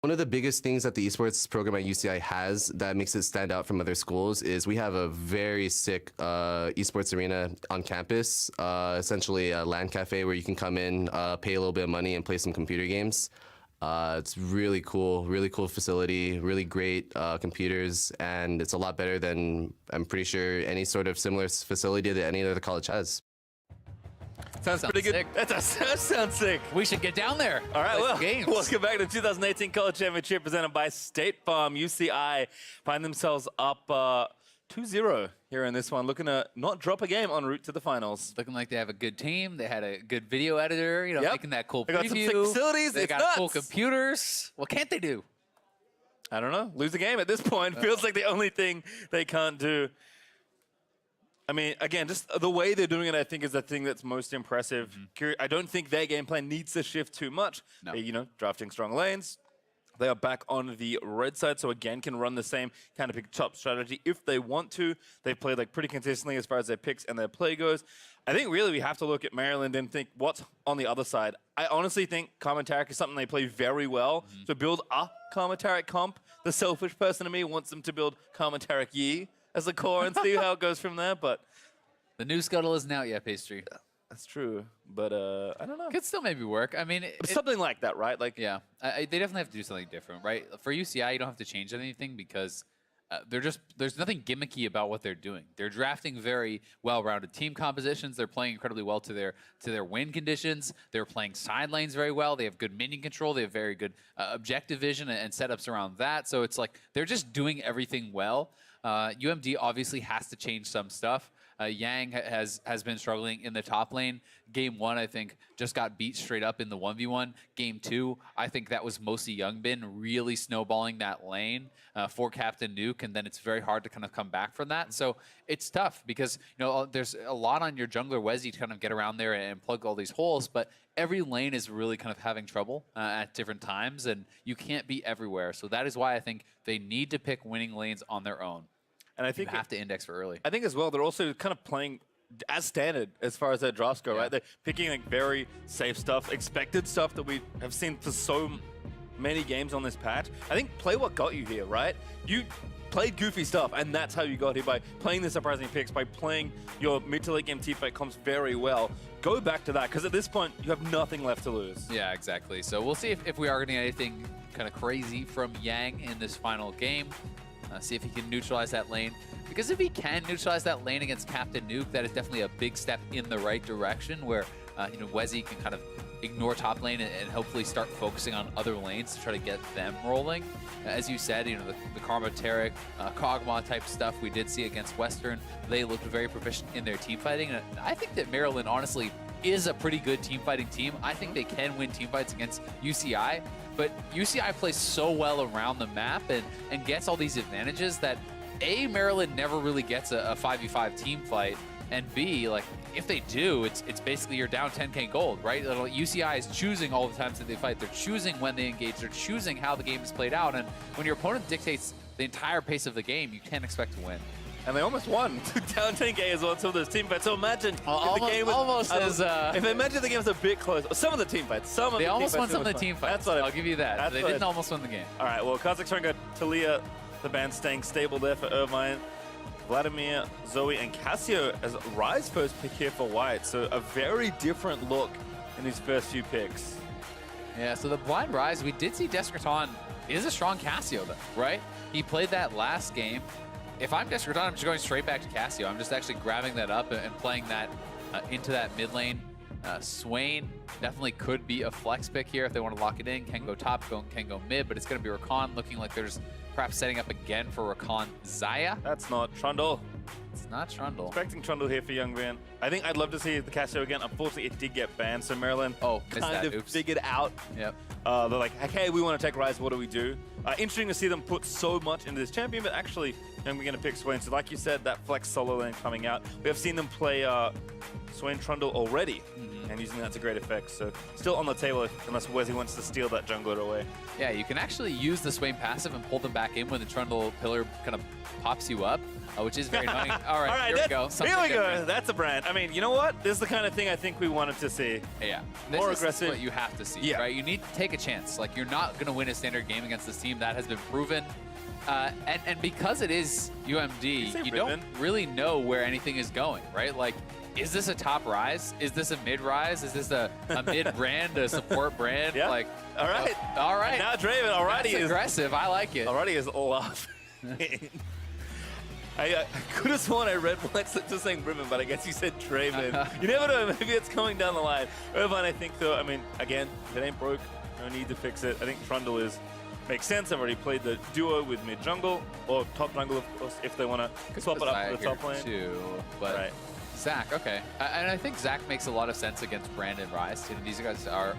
One of the biggest things that the esports program at UCI has that makes it stand out from other schools is we have a very sick esports arena on campus, essentially a LAN cafe where you can come in, pay a little bit of money and play some computer games. It's really cool facility, really great computers, and it's a lot better than, I'm pretty sure, any sort of similar facility that any other college has. Sounds pretty good. Sick. That sounds sick. We should get down there. All right, well, games. welcome back to the 2018 College Championship presented by State Farm. UCI find themselves up 2-0 here in this one, looking to not drop a game en route to the finals. Looking like they have a good team. They had a good video editor, you know, making that cool preview. They got some sick facilities. They got cool computers. What can't they do? I don't know. Lose the game at this point feels like the only thing they can't do. I mean, again, just the way they're doing it, I think, is the thing that's most impressive. I don't think their game plan needs to shift too much. No. They're, you know, drafting strong lanes. They are back on the red side, so again, can run the same kind of pick chop strategy if they want to. They've played like pretty consistently as far as their picks and their play goes. I think really we have to look at Maryland and think what's on the other side. I honestly think Karma-Tarik is something they play very well. To build a Karma-Tarik comp, the selfish person in me wants them to build Karma-Tarik Yi as the core and see how it goes from there, but The new Scuttle isn't out yet, Pastry. that's true. But I don't know. Could still maybe work. I mean, Something like that, right? Like, yeah, they definitely have to do something different, right? For UCI, you don't have to change anything because there's nothing gimmicky about what they're doing. They're drafting very well-rounded team compositions. They're playing incredibly well to their win conditions. They're playing side lanes very well. They have good minion control. They have very good objective vision and setups around that. So it's like they're just doing everything well. UMD obviously has to change some stuff. Yang has been struggling in the top lane. Game 1, I think, just got beat straight up in the 1v1. Game 2, I think that was mostly Youngbin really snowballing that lane for Captain Nuke, and then it's very hard to kind of come back from that. So it's tough because, you know, there's a lot on your jungler Wezzy to kind of get around there and plug all these holes, but every lane is really kind of having trouble at different times, and you can't be everywhere. So that is why I think they need to pick winning lanes on their own. and I think You have to index for early. I think as well, they're also kind of playing as standard as far as their drafts go, right? They're picking like very safe stuff, expected stuff that we have seen for so many games on this patch. I think play what got you here, right? You played goofy stuff, and that's how you got here, by playing the surprising picks, by playing your mid to late game teamfight comps very well. Go back to that, because at this point, you have nothing left to lose. Yeah, exactly. So we'll see if we are getting anything kind of crazy from Yang in this final game. See if he can neutralize that lane. Because if he can neutralize that lane against Captain Nuke, that is definitely a big step in the right direction, where you know, Wezzy can kind of ignore top lane and hopefully start focusing on other lanes to try to get them rolling. As you said, you know, the Karma-Tarik, Kog'Maw type stuff we did see against Western, they looked very proficient in their team fighting. And I think that Maryland, honestly, is a pretty good team fighting team. I think they can win team fights against UCI, but UCI plays so well around the map and gets all these advantages that A, Maryland never really gets a 5v5 team fight, and B, like, if they do, it's basically you're down 10k gold, right? UCI is choosing all the times that they fight. They're choosing when they engage. They're choosing how the game is played out. And when your opponent dictates the entire pace of the game, you can't expect to win. And they almost won, down 10k as well, some of those team fights. So imagine if the game was imagine the game was a bit close. Some of the team fights. They almost won some of the team fights. I'll give you that. They didn't almost win the game. All right, well, Kazakhstan got Talia, the band staying stable there for Irvine. Vladimir, Zoe, and Cassio as Rise first pick here for White. So a very different look in these first few picks. Yeah, so the blind Rise, we did see Descraton is a strong Cassio though, right? He played that last game. If I'm Descraton, I'm just going straight back to Cassio. I'm just actually grabbing that up and playing that into that mid lane. Swain definitely could be a flex pick here if they want to lock it in. Can go top, can go mid, but it's going to be Rakan looking like there's perhaps setting up again for Rakan Zaya. That's not Trundle. It's not Trundle. Expecting Trundle here for Youngbin. I think I'd love to see the Cassio again. Unfortunately, it did get banned, so Maryland kind of figured out. Yep. They're like, okay, we want to take Rise, what do we do? Interesting to see them put so much into this champion, but actually, we're going to pick Swain. So like you said, that flex solo lane coming out. We have seen them play Swain Trundle already, and using that to great effect. So still on the table, unless Wezzy wants to steal that jungler away. Yeah, you can actually use the Swain passive and pull them back in when the Trundle pillar kind of pops you up. which is very annoying. All right, All right, here we go. Here we go. Different. That's a brand. I mean, you know what? This is the kind of thing I think we wanted to see. Yeah, More this aggressive. is what you have to see, Yeah. right? You need to take a chance. Like, you're not going to win a standard game against this team. That has been proven. And because it is UMD, you don't really know where anything is going, right? Like, is this a top rise? Is this a mid rise? Is this a mid brand, a support brand? Yeah. Like, All right. all right. And now Draven already That's is aggressive. I like it. already is laughing. I could have sworn I read Lex just saying Ribbon, but I guess you said Draven. You never know. Maybe it's coming down the line. Irvine, I think, though, I mean, again, if it ain't broke, no need to fix it. I think Trundle makes sense. I've already played the duo with mid jungle, or top jungle, of course, if they want to swap it up to the top lane. Too, but Right. Zach, okay. And I think Zach makes a lot of sense against Brandon Rise. You know, these guys are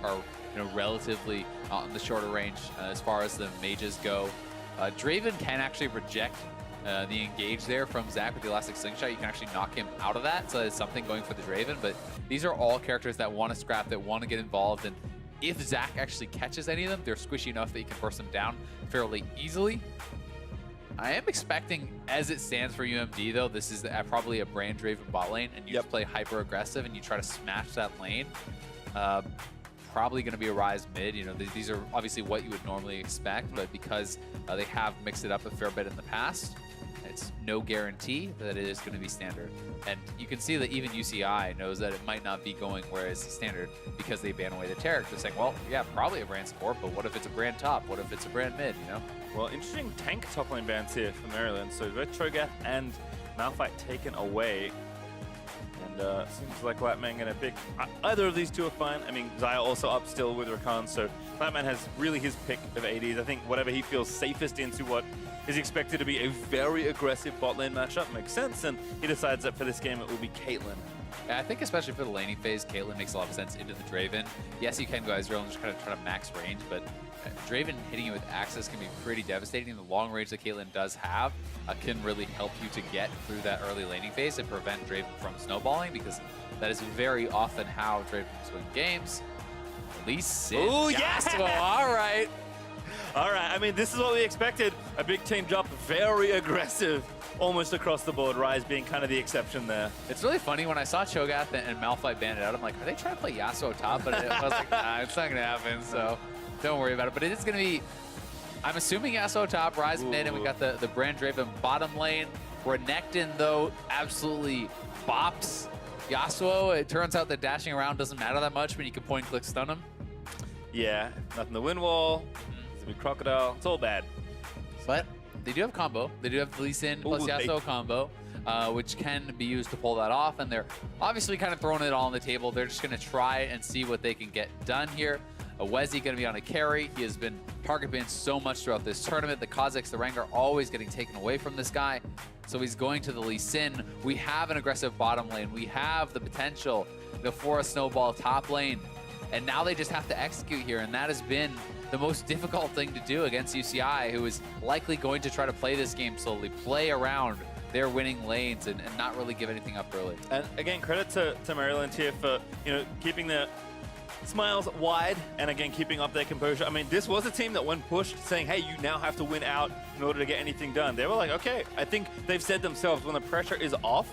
relatively on the shorter range as far as the mages go. Draven can actually reject the engage there from Zach with the Elastic Slingshot. You can actually knock him out of that, so there's something going for the Draven. But these are all characters that want to scrap, that want to get involved. And if Zach actually catches any of them, they're squishy enough that you can burst them down fairly easily. I am expecting, as it stands for UMD, though, this is probably a brand Draven bot lane, and you just play hyper aggressive and you try to smash that lane. Probably going to be a Rise mid. You know, these are obviously what you would normally expect, but because they have mixed it up a fair bit in the past, it's no guarantee that it is going to be standard. And you can see that even UCI knows that it might not be going where it's standard because they ban away the Taric. They're saying, well, yeah, probably a brand support, but what if it's a brand top? What if it's a brand mid, you know? Well, interesting tank top lane bans here for Maryland. So both Cho'Gath and Malphite taken away. And seems like Latman going to pick either of these two are fine. I mean, Xayah also up still with Rakan, so Latman has really his pick of ADs. I think whatever he feels safest into what is expected to be a very aggressive bot lane matchup makes sense, and he decides that for this game it will be Caitlyn. Yeah, I think especially for the laning phase, Caitlyn makes a lot of sense into the Draven. Yes, you can go Ezreal and just kind of try to max range, but Draven hitting you with Axis can be pretty devastating. The long range that Caitlyn does have can really help you to get through that early laning phase and prevent Draven from snowballing, because that is very often how Draven win games. Lee Sin. Ooh, yeah! All right. All right, I mean, this is what we expected. A big team drop, very aggressive, almost across the board. Rise being kind of the exception there. It's really funny when I saw Cho'Gath and Malphite banned it out. I'm like, are they trying to play Yasuo top? But I was like, nah, it's not going to happen, so don't worry about it. But it is going to be, I'm assuming Yasuo top, Rise mid, and we got the Brand Draven bottom lane. Renekton, though, absolutely bops Yasuo. It turns out that dashing around doesn't matter that much when you can point, click, stun him. Yeah, nothing the wind wall. It's a big crocodile. It's all bad. But they do have combo. They do have Lee Sin plus Yasuo combo, which can be used to pull that off. And they're obviously kind of throwing it all on the table. They're just going to try and see what they can get done here. Wezzy going to be on a carry. He has been target banned so much throughout this tournament. The Kha'Zix, the Rengar, always getting taken away from this guy. So he's going to the Lee Sin. We have an aggressive bottom lane. We have the potential for a snowball top lane. And now they just have to execute here. And that has been the most difficult thing to do against UCI, who is likely going to try to play this game slowly, play around their winning lanes and not really give anything up early. And again, credit to Maryland here for, keeping the smiles wide and again, keeping up their composure. I mean, this was a team that when pushed saying, hey, you now have to win out in order to get anything done. They were like, okay, I think they've said themselves when the pressure is off,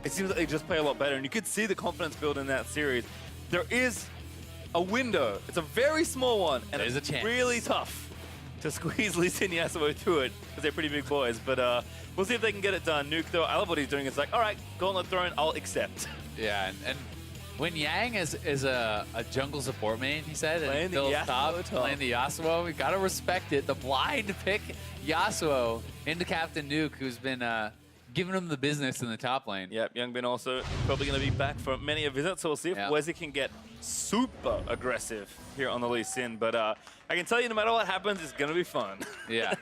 it seems like they just play a lot better. And you could see the confidence build in that series. There is a window. It's a very small one, and There's it's a chance. really tough to squeeze Lee Sin Yasuo through it because they're pretty big boys. But we'll see if they can get it done. Nuke, though, I love what he's doing. It's like, all right, gauntlet thrown, I'll accept. Yeah, and when Yang is a jungle support main, he said, Playing and the Phil's Yasuo top. playing the Yasuo, we gotta respect it. The blind pick Yasuo into Captain Nuke, who's been giving him the business in the top lane. Yep, Youngbin also probably going to be back for many a visit, so we'll see if Wezzy can get super aggressive here on the Lee Sin. But I can tell you, no matter what happens, it's going to be fun. Yeah.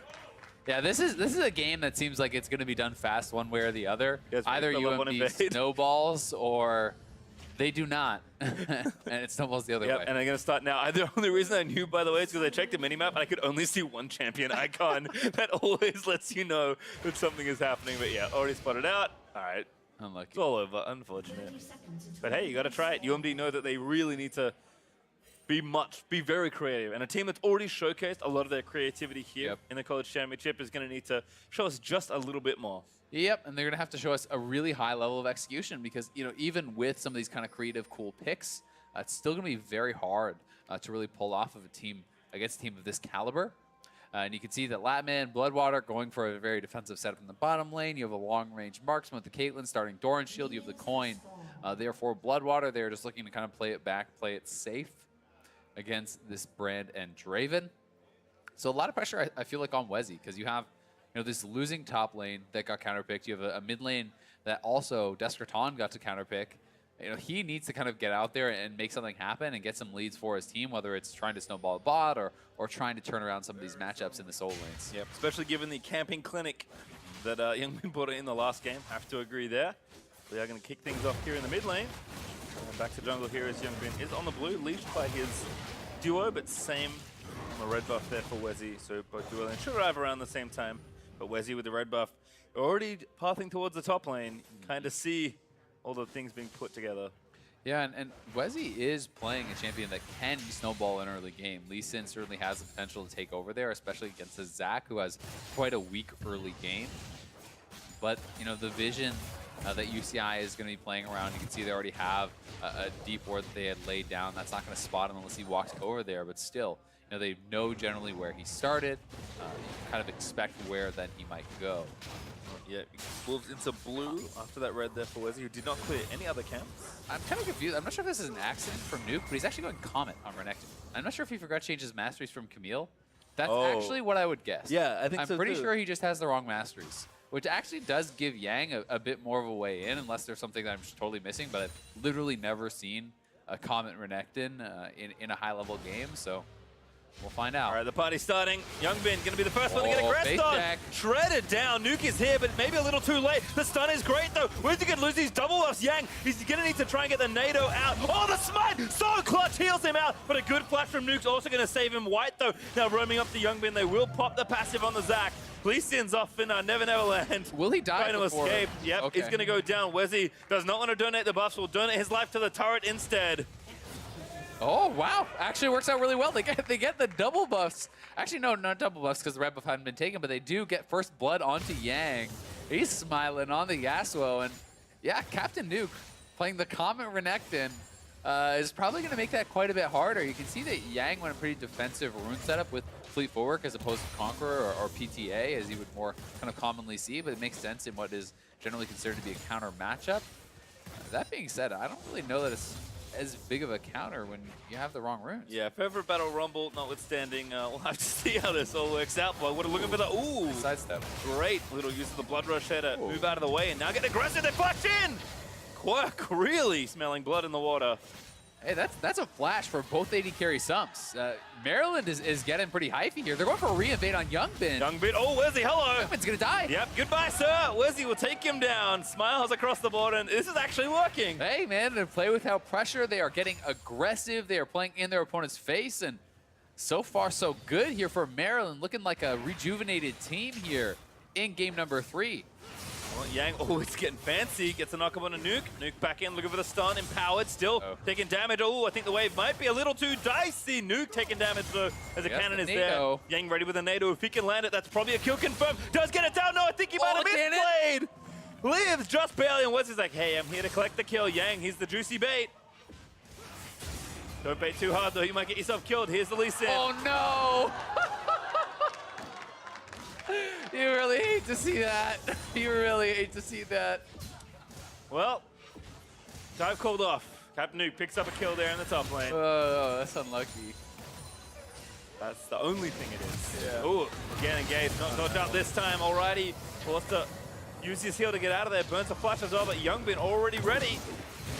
Yeah, this is a game that seems like it's going to be done fast one way or the other. Yes, Either UMD snowballs or they do not. And it snowballs the other way. And I'm going to start now. The only reason I knew, by the way, is because I checked the minimap and I could only see one champion icon. That always lets you know that something is happening. But yeah, already spotted out. All right. Unlucky. It's all over, unfortunate. But hey, you got to try it. UMD know that they really need to be very creative. And a team that's already showcased a lot of their creativity here Yep. in the college championship is going to need to show us just a little bit more. Yep, and they're going to have to show us a really high level of execution because, you know, even with some of these kind of creative, cool picks, it's still going to be very hard to really pull off of a team against a team of this caliber. And you can see that Latman, Bloodwater going for a very defensive setup in the bottom lane. You have a long-range marksman with the Caitlyn starting Doran Shield. You have the coin. Therefore, Bloodwater, they're just looking to kind of play it back, play it safe against this Brand and Draven. So a lot of pressure, I feel like, on Wezzy because you have, you know, this losing top lane that got counterpicked. You have a mid lane that also Descarton got to counterpick. You know, he needs to kind of get out there and make something happen and get some leads for his team, whether it's trying to snowball a bot or trying to turn around some of these matchups in the solo lanes. Yep, especially given the camping clinic that Youngmin put in the last game. Have to agree there. We are going to kick things off here in the mid lane. Back to jungle here as Youngbin is on the blue, leashed by his duo, but same on the red buff there for Wezzy. So both duo lanes should arrive around the same time. But Wezzy with the red buff already pathing towards the top lane. Kind of see all the things being put together. Yeah, and Wezzy is playing a champion that can snowball in early game. Lee Sin certainly has the potential to take over there, especially against a Zac who has quite a weak early game. But, you know, the vision that UCI is going to be playing around, you can see they already have a deep ward that they had laid down. That's not going to spot him unless he walks over there, but still, you know, they know generally where he started. You can kind of expect where then he might go. Yeah, Wolves into blue after that red there for Wezzy, who did not clear any other camps. I'm kind of confused. I'm not sure if this is an accident from Nuke, but he's actually going Comet on Renekton. I'm not sure if he forgot to change his masteries from Camille. That's actually what I would guess. Yeah, I think so I'm pretty too. sure he just has the wrong masteries, which actually does give Yang a bit more of a way in, unless there's something that I'm just totally missing, but I've literally never seen a Comet Renekton in a high-level game, so we'll find out. All right, the party's starting. Youngbin going to be the first one to get a face crest on. jack. Shredded down. Nuke is here, but maybe a little too late. The stun is great, though. Where's he going to lose these double buffs? Yang, he's going to need to try and get the NATO out. Oh, the smite! So clutch heals him out, but a good flash from Nuke's also going to save him. White, though, now roaming up to Youngbin. They will pop the passive on the Zac. Lee Sin's off in Never Never Land. Will he die Trying to before? escape. Yep, Okay. he's going to go down. Wezzy does not want to donate the buffs. Will donate his life to the turret instead. Oh, wow. Actually works out really well. They get the double buffs. Actually, no, not double buffs because the red buff hadn't been taken, but they do get first blood onto Yang. He's smiling on the Yasuo. And yeah, Captain Nuke playing the Comet Renekton is probably going to make that quite a bit harder. You can see that Yang went a pretty defensive rune setup with Fleet Footwork as opposed to Conqueror or PTA, as you would more kind of commonly see, but it makes sense in what is generally considered to be a counter matchup. That being said, I don't really know that it's as big of a counter when you have the wrong runes. Yeah, favorite battle rumble notwithstanding, we'll have to see how this all works out. But we're looking for the Sidestep. great little use of the blood rush here to move out of the way and now get aggressive. They flash in. Quirk really smelling blood in the water. Hey, that's a flash for both AD carry sumps. Maryland is getting pretty hypey here. They're going for a reinvade on Youngbin. Youngbin, oh, Wezzy, hello. Youngbin's gonna die. Yep, goodbye, sir. Wezzy will take him down. Smiles across the board, and this is actually working. Hey, man, they play without pressure. They are getting aggressive. They are playing in their opponent's face, and so far so good here for Maryland. Looking like a rejuvenated team here in game number 3. Well, Yang always getting fancy, gets a knock up on a Nuke. Nuke back in, looking for the stun, empowered, still taking damage. Oh, I think the wave might be a little too dicey. Nuke taking damage though, as a cannon is there. Yang ready with a NATO. If he can land it, that's probably a kill confirmed. Does get it down. No, I think he might have misplayed. Lives just barely, and Wesley's like, hey, I'm here to collect the kill. Yang, he's the juicy bait. Don't bait too hard though, you might get yourself killed. Here's the Lee Sin. Oh no! You really hate to see that. You really hate to see that. Well, dive called off. Captain Nuke picks up a kill there in the top lane. Oh, that's unlucky. That's the only thing it is. Yeah. Oh, again engaged, not dodged out this time. Alrighty, forced to use his heal to get out of there. Burns a flash as well, but Youngbin already ready.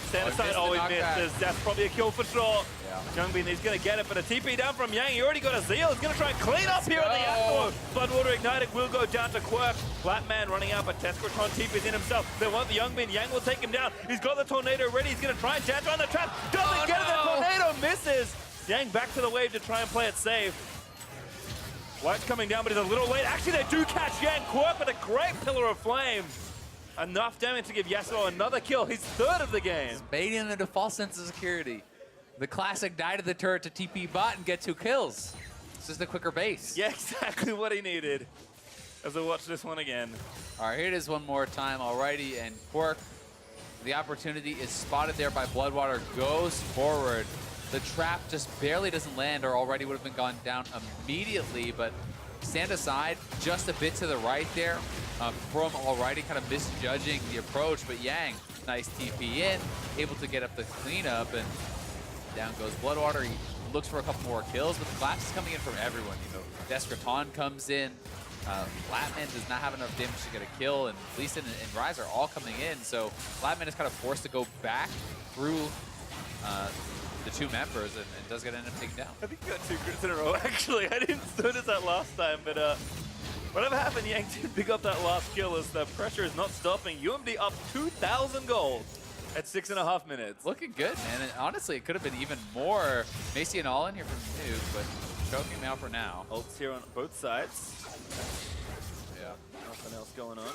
Stand aside, oh, he misses. That's probably a kill for sure. Yeah. Youngbin, he's gonna get it, but a TP down from Yang. He already got a Zeal. He's gonna try and clean up here at the Yasuo. Bloodwater ignited will go down to Quirk. Flatman running out, but Tescratron TP's in himself. They want the Youngbin. Yang will take him down. He's got the tornado ready. He's gonna try and dance around the trap. Doesn't get it. The tornado misses. Yang back to the wave to try and play it safe. White's coming down, but he's a little late. Actually, they do catch Yang. Quirk with a great Pillar of Flame. Enough damage to give Yasuo another kill. He's third of the game. Baiting him into false sense of security. The classic die to the turret to TP bot and get 2 kills. This is the quicker base. Yeah, exactly what he needed. As I watch this one again. All right, here it is one more time. Alrighty, and Quirk, the opportunity is spotted there by Bloodwater, goes forward. The trap just barely doesn't land, or already would have been gone down immediately, but stand aside just a bit to the right there from Alrighty, kind of misjudging the approach, but Yang, nice TP in, able to get up the cleanup, and down goes Bloodwater. He looks for a couple more kills, but the collapse is coming in from everyone. You know, Descraton comes in, Flatman does not have enough damage to get a kill, and Leeson and Rise are all coming in, so Flatman is kind of forced to go back through the 2 members and does get ended up taken down. I think you got 2 crits in a row, actually. I didn't notice that last time, but whatever happened, Yang did pick up that last kill as the pressure is not stopping. UMD up 2,000 gold at 6.5 minutes. Looking good, man. And honestly, it could have been even more. Macy and all in here from Nuke, but choking him out for now. Ults here on both sides. Yeah. Nothing else going on.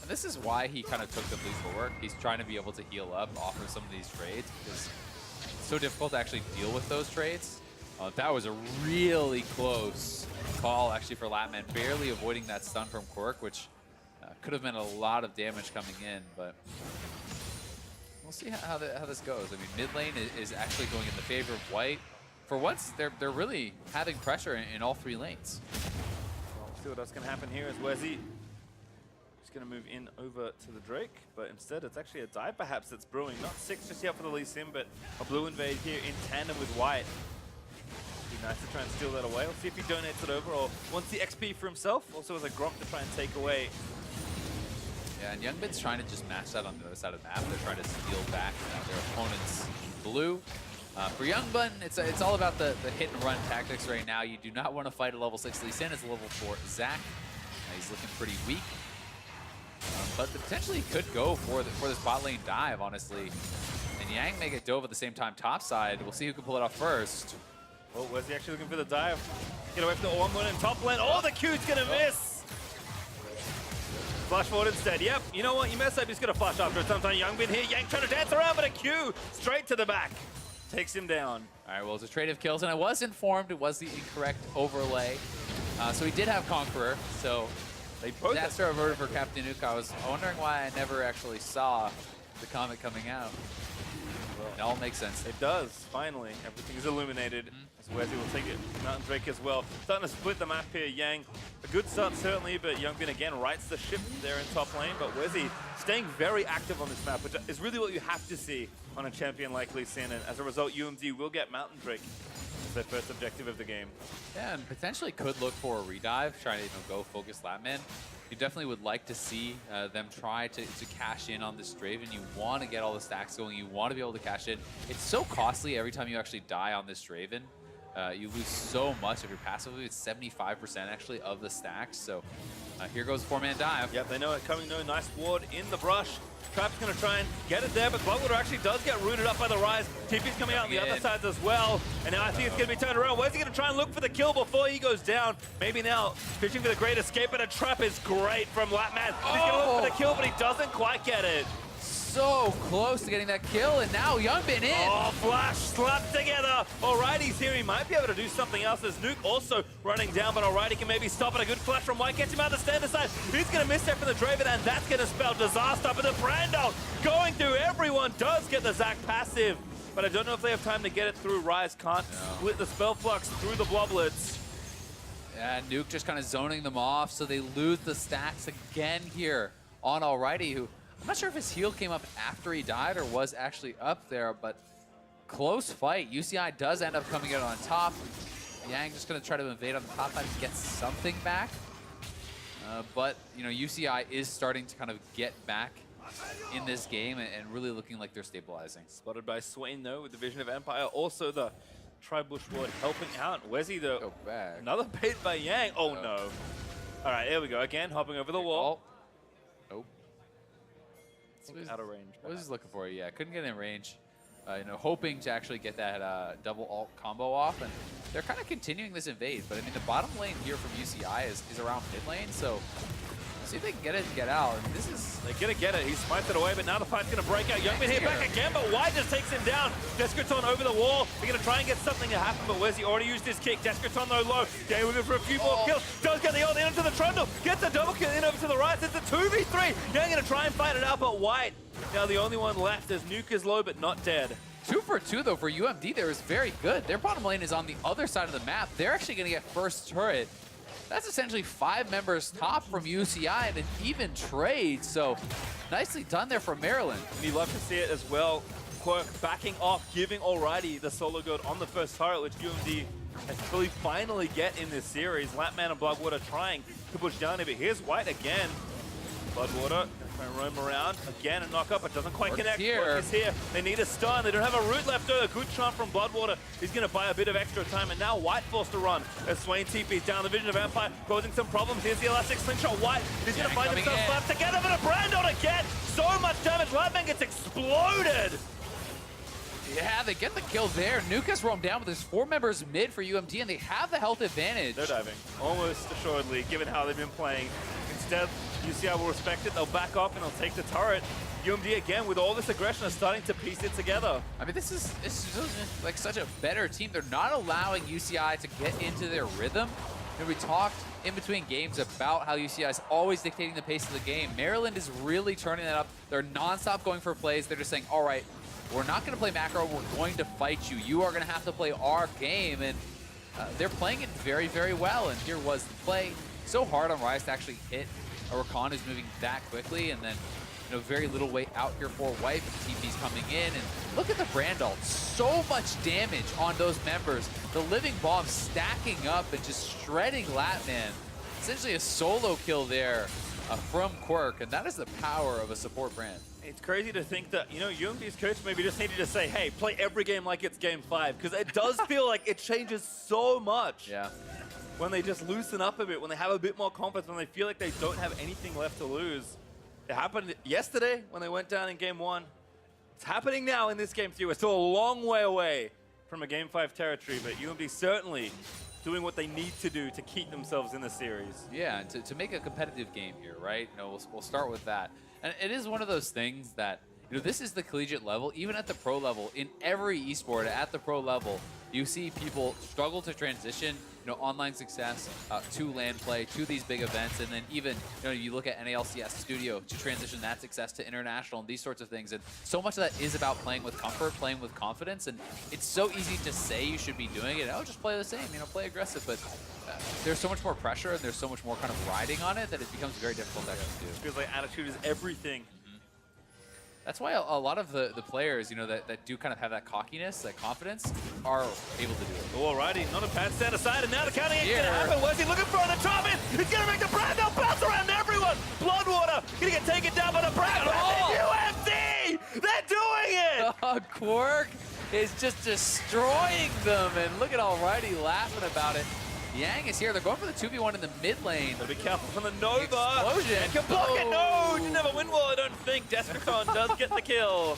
And this is why he kind of took the blue for work. He's trying to be able to heal up off of some of these trades because it's so difficult to actually deal with those trades. That was a really close call actually for Latman, barely avoiding that stun from Quirk, which could have been a lot of damage coming in, but we'll see how this goes. I mean, mid lane is actually going in the favor of White. For once, they're really having pressure in all 3 lanes. Well, we'll see what else can happen here as Wezzy is going to move in over to the Drake, but instead it's actually a dive perhaps that's brewing. Not 6 just yet for the Lee Sin, but a blue invade here in tandem with White. Be nice to try and steal that away. We'll see if he donates it over or wants the XP for himself. Also has a Gromp to try and take away. Yeah, and Youngbin's trying to just match that on the other side of the map. They're trying to steal back their opponent's blue. For Youngbin, it's all about the hit and run tactics right now. You do not want to fight a level 6 Lee Sin. It's a level 4 Zac. He's looking pretty weak. But potentially could go for this bot lane dive, honestly. And Yang may get dove at the same time top side. We'll see who can pull it off first. Oh, where's he actually looking for the dive? Get away from the Orm in top lane. Oh, the Q's gonna miss! Flash forward instead. Yep, you know what? You mess up, he's gonna flash after it. Sometime Youngbin here. Yang trying to dance around, but a Q straight to the back. Takes him down. All right, well, it's a trade of kills, and I was informed it was the incorrect overlay. So he did have Conqueror, so They both disaster averted for Captain Nuke. I was wondering why I never actually saw the comment coming out. Well, it all makes sense. It does, finally. Everything is illuminated. As Wezzy will take it. Mountain Drake as well. Starting to split the map here, Yang. A good start, certainly, but Youngbin again rights the ship there in top lane. But Wezzy staying very active on this map, which is really what you have to see on a champion like Lee Sin. And as a result, UMD will get Mountain Drake as their first objective of the game. Yeah, and potentially could look for a redive, trying to go focus Latman. You definitely would like to see them try to cash in on this Draven. You want to get all the stacks going. You want to be able to cash in. It's so costly every time you actually die on this Draven. You lose so much of your passive. It's 75% actually of the stacks. So here goes 4-man dive. Yep, they know it coming. No, nice ward in the brush. Trap's going to try and get it there, but Bloodwater actually does get rooted up by the Rise. TP's coming out on the other side as well. And now I think it's going to be turned around. Where's he going to try and look for the kill before he goes down? Maybe now, fishing for the great escape, but a trap is great from Latman. He's going to look for the kill, but he doesn't quite get it. So close to getting that kill, and now Youngbin in. Oh, Flash slapped together. Alrighty's here. He might be able to do something else. There's Nuke also running down, but Alrighty can maybe stop it. A good flash from White gets him out the standard side. He's going to miss that from the Draven, and that's going to spell disaster. But the Brando going through everyone does get the Zac passive. But I don't know if they have time to get it through. Rise can't split the spell flux through the Bloblets. Yeah, Nuke just kind of zoning them off, so they lose the stacks again here on Alrighty, who I'm not sure if his heal came up after he died or was actually up there, but close fight. UCI does end up coming out on top. Yang just going to try to invade on the top side and get something back. But, you know, UCI is starting to kind of get back in this game and really looking like they're stabilizing. Spotted by Swain, though, with the Vision of Empire. Also the Tri-Bush Ward helping out. Wezzy, though. Go back. Another bait by Yang. Oh, no. All right, here we go. Again, hopping over the wall. Nope. Out of range. What was he looking for? Yeah, couldn't get in range. You know, hoping to actually get that double ult combo off, and they're kind of continuing this invade. But I mean, the bottom lane here from UCI is around mid lane, so See if they can get it and get out. I mean, this is... They're going to get it. He smites it away, but now the fight's going to break out. Youngman here back again, but White just takes him down. Descraton over the wall. They're going to try and get something to happen, but where's he already used his kick? Descraton though low. Game looking for a few more kills. Does get the ult into the trundle. Gets a double kill in over to the right. It's a 2v3. Young going to try and fight it out, but White now the only one left as Nuke is low, but not dead. 2 for 2 though for UMD there is very good. Their bottom lane is on the other side of the map. They're actually going to get first turret. That's essentially 5 members top from UCI and an even trade. So nicely done there from Maryland. And you love to see it as well. Quirk backing off, giving Alrighty the solo gold on the first turret, which UMD has finally get in this series. Latman and Bloodwater trying to push down a bit. Here's White again. Bloodwater trying to roam around again and knock up, but doesn't quite connect. Quirk is here. They need a stun. They don't have a root left over. Good chant from Bloodwater. He's going to buy a bit of extra time, and now White forced to run as Swain TP's down. The Vision of Empire causing some problems. Here's the elastic slingshot. White is going to find himself slapped together, but a Brandon again. So much damage. Lightman gets exploded. Yeah, they get the kill there. Nuke has roamed down, but there's 4 members mid for UMD, and they have the health advantage. They're diving, almost assuredly, given how they've been playing. Instead, UCI will respect it. They'll back up and they'll take the turret. UMD again, with all this aggression, are starting to piece it together. I mean, this is like such a better team. They're not allowing UCI to get into their rhythm. And we talked in between games about how UCI is always dictating the pace of the game. Maryland is really turning that up. They're nonstop going for plays. They're just saying, all right, we're not going to play macro. We're going to fight you. You are going to have to play our game. And they're playing it very, very well. And here was the play. So hard on Rise to actually hit a Rakan who's moving that quickly. And then, you know, very little way out here for White. TP's coming in. And look at the Brand ult. So much damage on those members. The Living Bomb stacking up and just shredding Latman. Essentially a solo kill there from Quirk. And that is the power of a support Brand. It's crazy to think that, you know, UMD's coach maybe just needed to say, hey, play every game like it's game 5, because it does feel like it changes so much. Yeah. When they just loosen up a bit, when they have a bit more confidence, when they feel like they don't have anything left to lose. It happened yesterday when they went down in game 1. It's happening now in this game 3. We're still a long way away from a game 5 territory, but UMD certainly doing what they need to do to keep themselves in the series. Yeah, to make a competitive game here, right? You know, we'll start with that. And it is one of those things that, you know, this is the collegiate level, even at the pro level, in every esport at the pro level, you see people struggle to transition, you know, online success to LAN play, to these big events, and then even, you know, you look at NALCS Studio to transition that success to international and these sorts of things. And so much of that is about playing with comfort, playing with confidence, and it's so easy to say you should be doing it. Oh, just play the same, you know, play aggressive, but there's so much more pressure and there's so much more kind of riding on it that it becomes very difficult to actually do. Feels like attitude is everything. That's why a lot of the players, you know, that do kind of have that cockiness, that confidence, are able to do it. Alrighty, not a pad stand aside, and now the counting ain't gonna happen. Where's he looking for? The top in! He's gonna make the Brand ult bounce around everyone! Bloodwater gonna get taken down by the Brand ult. UMD! They're doing it! Quirk is just destroying them, and look at Alrighty laughing about it. Yang is here. They're going for the 2v1 in the mid lane. Gotta be careful from the Nova. Explosion. And can block it. No, didn't have a win wall, I don't think. Descraton does get the kill.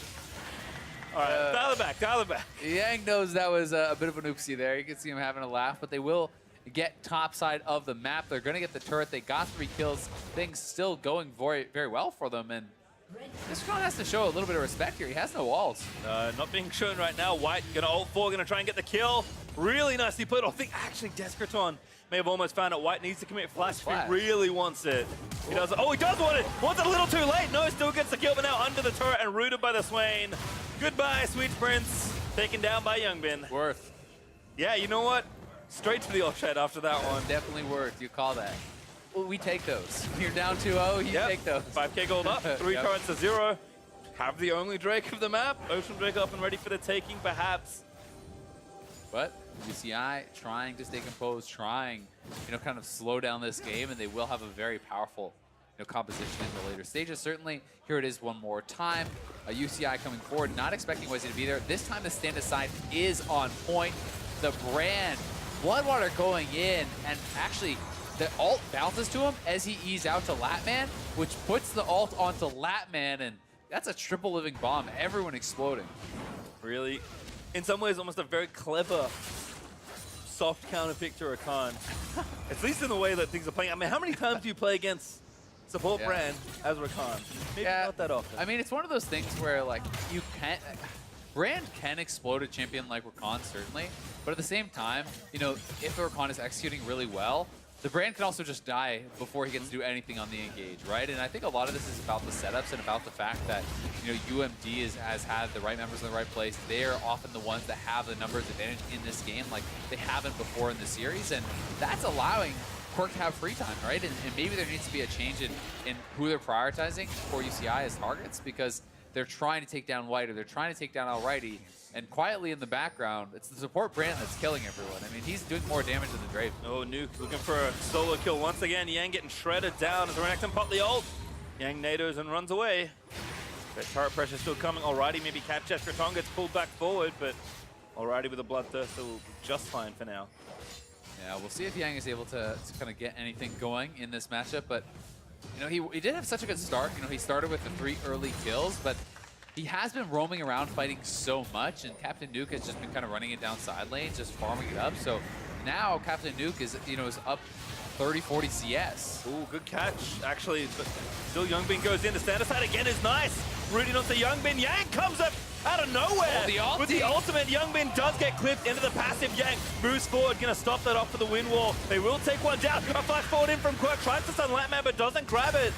All right, dial it back. Yang knows that was a bit of an oopsie there. You can see him having a laugh, but they will get top side of the map. They're going to get the turret. They got 3 kills. Things still going very, very well for them. And Descraton has to show a little bit of respect here. He has no walls. Not being shown right now. White gonna ult 4, gonna try and get the kill. Really nicely played. I think actually Descraton may have almost found out White needs to commit flash if he really wants it. He does. Oh, he does want it. Wants it a little too late. No, still gets the kill, but now under the turret and rooted by the Swain. Goodbye, Sweet Prince. Taken down by Youngbin. Worth. Yeah, you know what? Straight to the offside after that one. Definitely worth. You call that. Well, we take those. You're down 2-0, you take those. 5k gold up, 3 turrets to 0. Have the only Drake of the map. Ocean Drake up and ready for the taking, perhaps. But UCI trying to stay composed, trying, you know, kind of slow down this game, and they will have a very powerful, you know, composition in the later stages. Certainly, here it is one more time. UCI coming forward, not expecting Wesley to be there. This time the stand aside is on point. The Brand, Bloodwater going in, and actually the ult bounces to him as he ease out to Latman, which puts the ult onto Latman, and that's a triple living bomb. Everyone exploding. Really, in some ways, almost a very clever, soft counter pick to Rakan. At least in the way that things are playing. I mean, how many times do you play against support Yeah. brand as Rakan. Maybe not that often. I mean, it's one of those things where, like, you can't... Brand can explode a champion like Rakan, certainly. But at the same time, you know, if Rakan is executing really well, the brand can also just die before he gets to do anything on the engage, right? And I think a lot of this is about the setups and about the fact that, you know, UMD has had the right members in the right place. They're often the ones that have the numbers advantage in this game like they haven't before in the series. And that's allowing Quirk to have free time, right? And maybe there needs to be a change in who they're prioritizing for UCI as targets, because they're trying to take down White or they're trying to take down Alrighty. And quietly in the background, it's the support brand that's killing everyone. I mean, he's doing more damage than the Drave. Oh, Nuke looking for a solo kill once again. Yang getting shredded down as Renekton pop the ult. Yang nados and runs away. But turret pressure still coming. Alrighty, maybe catch Eskraton gets pulled back forward, but Alrighty with a Bloodthirst will be just fine for now. Yeah, we'll see if Yang is able to kind of get anything going in this matchup. But, you know, he did have such a good start. You know, he started with the 3 early kills, but he has been roaming around fighting so much, and Captain Nuke has just been kind of running it down side lanes, just farming it up. So now Captain Nuke is, you know, is up 30-40 CS. Ooh, good catch, actually. But still, Youngbin goes in. The stand aside again is nice. Rooting onto Youngbin. Yang comes up out of nowhere. Oh, with the ultimate. Youngbin does get clipped into the passive. Yang moves forward, gonna stop that off for the win wall. They will take one down. A flash forward in from Quirk. Tries to stun Latman, but doesn't grab it.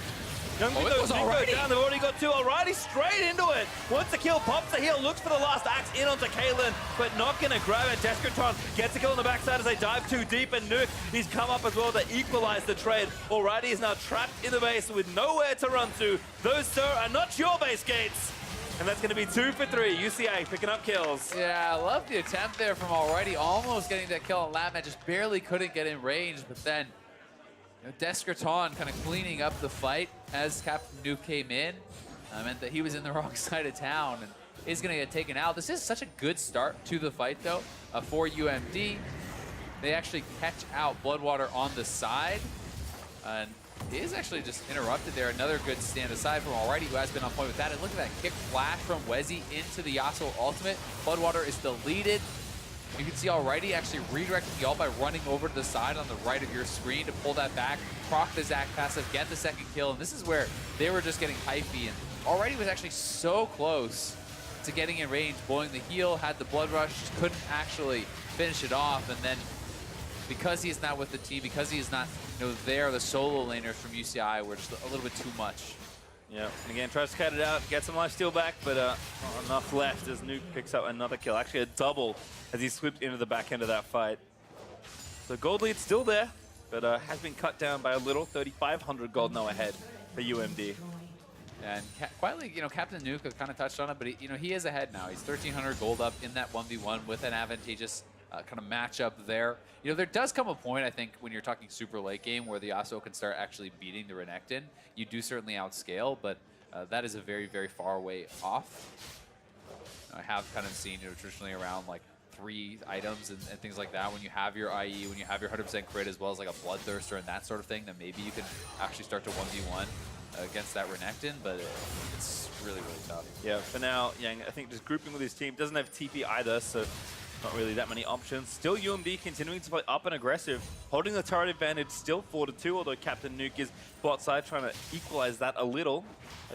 Youngbin it was Alrighty. down. They've already got 2. Alrighty straight into it. Once the kill, pops the heal, looks for the last axe in onto Caitlyn, but not gonna grab it. Deskraton gets a kill on the backside as they dive too deep, and Nuke, he's come up as well to equalize the trade. Alrighty is now trapped in the base with nowhere to run to. Those, sir, are not your base gates. And that's gonna be 2 for 3. UCI picking up kills. Yeah, I love the attempt there from Alrighty, almost getting that kill on Latman, just barely couldn't get in range, but then you know, Deskraton kind of cleaning up the fight as Captain Nuke came in. Meant that he was in the wrong side of town and is going to get taken out. This is such a good start to the fight, though, for UMD. They actually catch out Bloodwater on the side. And he is actually just interrupted there. Another good stand aside from Alrighty, who has been on point with that. And look at that kick flash from Wezzy into the Yasuo ultimate. Bloodwater is deleted. You can see Alrighty actually redirecting the ult by running over to the side on the right of your screen to pull that back, proc the Zac passive, get the second kill, and this is where they were just getting hypey, and Alrighty was actually so close to getting in range, blowing the heal, had the blood rush, just couldn't actually finish it off, and then because he's not with the team, because he's not, you know, there, the solo laners from UCI were just a little bit too much. Yeah, and again, tries to cut it out, get some lifesteal back, but not enough left as Nuke picks up another kill. Actually a double as he slipped into the back end of that fight. So gold lead's still there, but has been cut down by a little. 3,500 gold now ahead for UMD. And quietly, you know, Captain Nuke has kind of touched on it, but he is ahead now. He's 1,300 gold up in that 1v1 with an advantageous kind of matchup there. You know, there does come a point, I think, when you're talking super late game where the Yasuo can start actually beating the Renekton. You do certainly outscale, but that is a very, very far way off. I have kind of seen, you know, traditionally around like 3 items and things like that. When you have your IE, when you have your 100% crit as well as like a Bloodthirster and that sort of thing, then maybe you can actually start to 1v1 against that Renekton, but it's really, really tough. Yeah, for now, Yang, I think just grouping with his team, doesn't have TP either, so not really that many options. Still UMD continuing to play up and aggressive, holding the turret advantage still 4-2, although Captain Nuke is bot side trying to equalize that a little.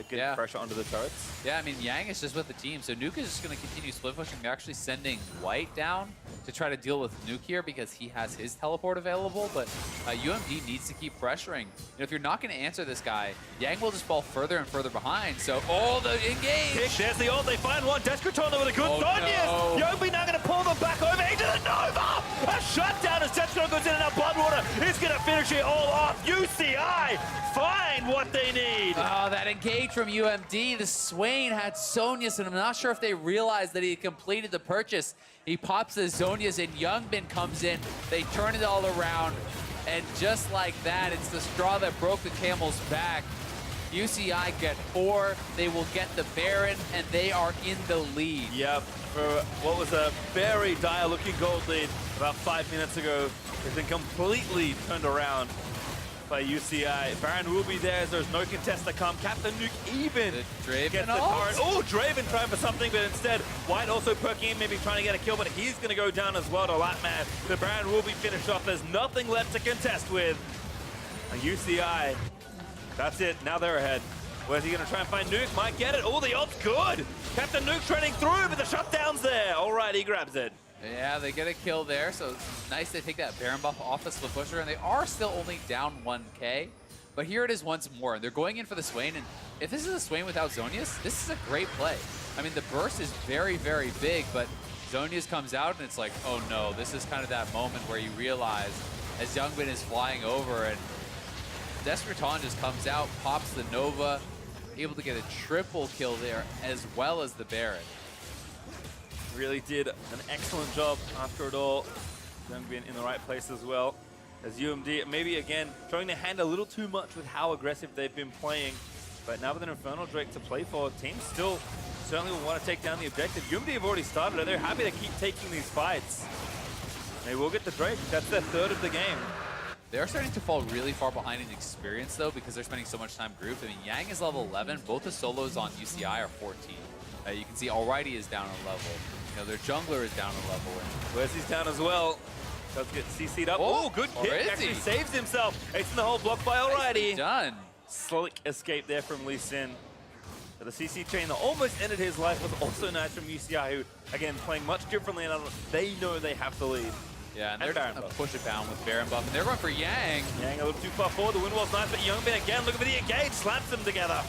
Getting pressure onto the turrets. Yeah, I mean, Yang is just with the team, so Nuke is just going to continue split pushing. They're actually sending White down to try to deal with Nuke here because he has his teleport available, but UMD needs to keep pressuring. And if you're not going to answer this guy, Yang will just fall further and further behind, so the engage! There's the ult, they find one. Deskraton with a good Zonius! Yobi now going to pull them back over into the Nova! A shutdown as Deskraton goes in and out. Bloodwater is going to finish it all off. UCI find what they need! Oh, that engage from UMD. The Swain had Zonius, and I'm not sure if they realized that he had completed the purchase. He pops the Zonius, and Youngbin comes in. They turn it all around, and just like that, it's the straw that broke the camel's back. UCI get 4. They will get the Baron, and they are in the lead. Yep, for what was a very dire-looking gold lead about 5 minutes ago, it's been completely turned around by UCI. Baron will be there as there's no contest to come. Captain Nuke even gets the turret. Oh, Draven trying for something, but instead White also perking in, maybe trying to get a kill, but he's going to go down as well to Latman. The Baron will be finished off. There's nothing left to contest with. And UCI That's it. Now they're ahead. Where's he going to try and find Nuke? Might get it. Oh, the ult's good. Captain Nuke trending through, but the shutdown's there. All right, he grabs it. Yeah, they get a kill there, so it's nice they take that Baron buff off of Slavusher, and they are still only down 1k. But here it is once more, and they're going in for the Swain, and if this is a Swain without Zonius, this is a great play. I mean, the burst is very, very big, but Zonius comes out, and it's like, oh no, this is kind of that moment where you realize, as Youngbin is flying over, and Desperton just comes out, pops the Nova, able to get a triple kill there, as well as the Baron. Really did an excellent job after it all. Youngbin in the right place as well. As UMD, maybe again, showing their hand a little too much with how aggressive they've been playing. But now with an Infernal Drake to play for, teams still certainly will want to take down the objective. UMD have already started, and they're happy to keep taking these fights. They will get the Drake. That's their third of the game. They're starting to fall really far behind in experience, though, because they're spending so much time grouped. I mean, Yang is level 11. Both the solos on UCI are 14. You can see Alrighty is down a level. You know, their jungler is down a level. Where's down as well. Does get CC'd up. Oh, Oh, good kick. Actually saves himself. It's in the whole block by Alrighty. Done. Slick escape there from Lee Sin. But the CC chain that almost ended his life was also nice from UCI, who, again, playing much differently, and they know they have the lead. Yeah, and they're Baron going to buff. push it down with Baron buff, and they're going for Yang. Yang a little too far forward. The wind wall's nice, but Youngbin again looking for the engage, slaps them together.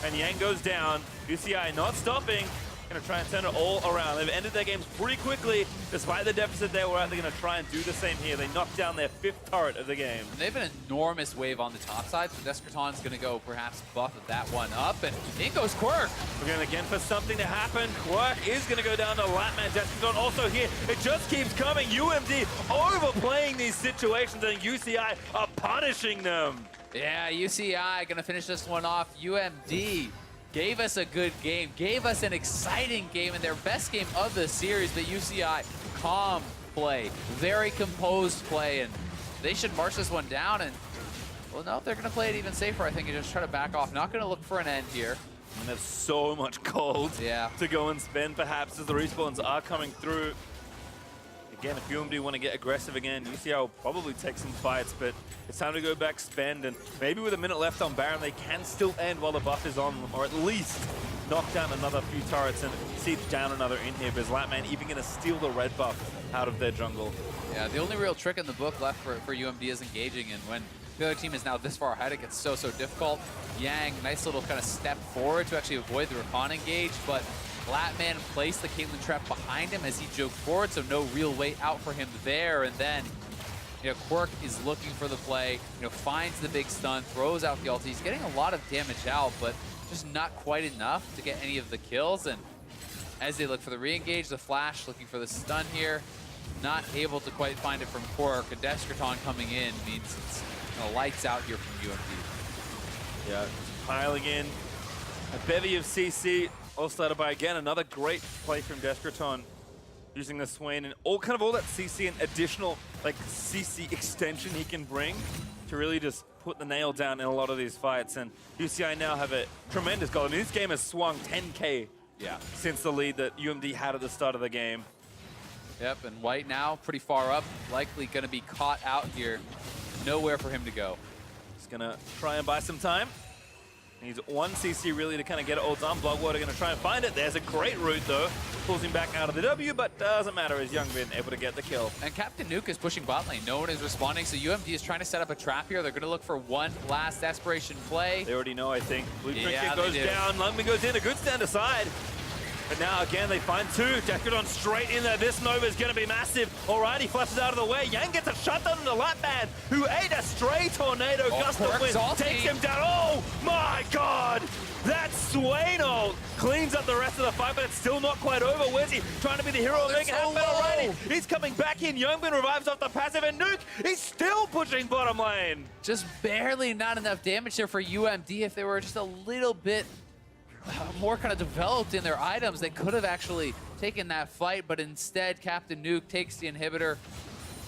And Yang goes down. UCI not stopping. Going to try and turn it all around. They've ended their games pretty quickly. Despite the deficit they were at, they're going to try and do the same here. They knocked down their 5th turret of the game. And they have an enormous wave on the top side, so Desperton's going to go perhaps buff that one up, and in goes Quirk. We're going again for something to happen. Quirk is going to go down to Latman. Desperton also here. It just keeps coming. UMD overplaying these situations, and UCI are punishing them. Yeah, UCI going to finish this one off. UMD gave us a good game, gave us an exciting game, and their best game of the series, but UCI, calm play, very composed play, and they should march this one down, and, well, no, they're going to play it even safer, I think, and just try to back off. Not going to look for an end here. And there's so much gold to go and spend, perhaps, as the respawns are coming through. Again, if UMD want to get aggressive again, UCI will probably take some fights, but it's time to go back, spend, and maybe with a minute left on Baron, they can still end while the buff is on them, or at least knock down another few turrets and siege down another in here, because Latman even going to steal the red buff out of their jungle. Yeah, the only real trick in the book left for UMD is engaging, and when the other team is now this far ahead, it gets so difficult. Yang, nice little kind of step forward to actually avoid the recon engage, but Latman placed the Caitlyn trap behind him as he joked forward, so no real way out for him there. And then, you know, Quirk is looking for the play, you know, finds the big stun, throws out the ulti. He's getting a lot of damage out, but just not quite enough to get any of the kills. And as they look for the re-engage, the flash, looking for the stun here, not able to quite find it from Quirk. A Desperton coming in means it's lights out here from UMD. Yeah, piling in a bevy of CC. All started by, again, another great play from Desperton, using the Swain and all that CC and additional CC extension he can bring to really just put the nail down in a lot of these fights. And UCI now have a tremendous goal. I mean, this game has swung 10k since the lead that UMD had at the start of the game. Yep, and White now pretty far up, likely going to be caught out here. Nowhere for him to go. He's going to try and buy some time. Needs one CC really to kind of get it all done. Bloodwater going to try and find it. There's a great route though. Pulls him back out of the W, but doesn't matter as Youngbin able to get the kill. And Captain Nuke is pushing bot lane. No one is responding, so UMD is trying to set up a trap here. They're going to look for one last desperation play. They already know, I think. Blueprint Yeah, kick goes down. Lungman goes in. A good stand aside. But now again, they find two. Desperton straight in there. This Nova is going to be massive. Alright, he flashes out of the way. Yang gets a shutdown on the Latman, who ate a stray tornado. Gust of wind takes him down. Oh my god! That Swain ult cleans up the rest of the fight, but it's still not quite over. Where's he? Trying to be the hero. Making it happen already. He's coming back in. Youngbin revives off the passive, and Nuke, he's still pushing bottom lane. Just barely not enough damage there for UMD. If they were just a little bit more kind of developed in their items, they could have actually taken that fight, but instead Captain Nuke takes the inhibitor.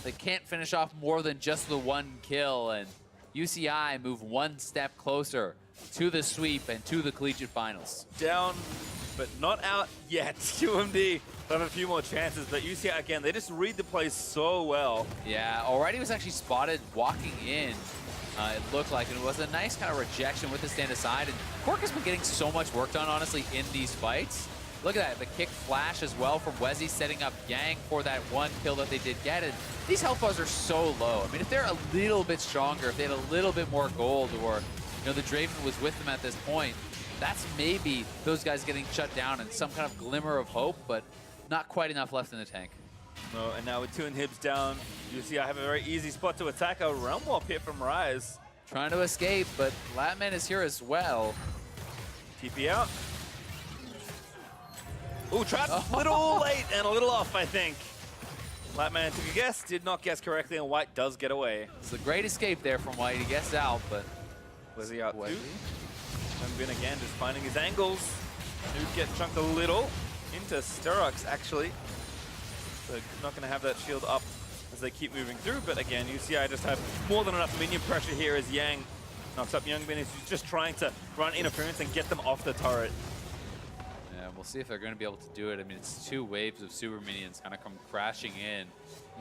They can't finish off more than just the one kill, and UCI move one step closer to the sweep and to the collegiate finals. Down, but not out yet. UMD have a few more chances, but UCI, again, they just read the play so well. Yeah, already was actually spotted walking in It looked like, and it was a nice kind of rejection with the stand aside. And Quirk has been getting so much work done, honestly, in these fights. Look at that, the kick flash as well from Wezzy, setting up Yang for that one kill that they did get. And these health bars are so low. I mean, if they're a little bit stronger, if they had a little bit more gold, or the Draven was with them at this point, that's maybe those guys getting shut down and some kind of glimmer of hope, but not quite enough left in the tank. No, and now with 2 inhibs down, UCI have a very easy spot to attack. A realm warp here from Rise. Trying to escape, but Latman is here as well. TP out. Ooh, trapped a little late and a little off, I think. Latman took a guess, did not guess correctly, and White does get away. It's a great escape there from White. He guessed out, but... Was he out too? Youngbin again just finding his angles. Nuke get chunked a little into Sterux, actually. So not going to have that shield up as they keep moving through, but again, UCI just have more than enough minion pressure here as Yang knocks up Youngbin. He's just trying to run interference and get them off the turret. Yeah, we'll see if they're going to be able to do it. I mean, it's 2 waves of super minions kind of come crashing in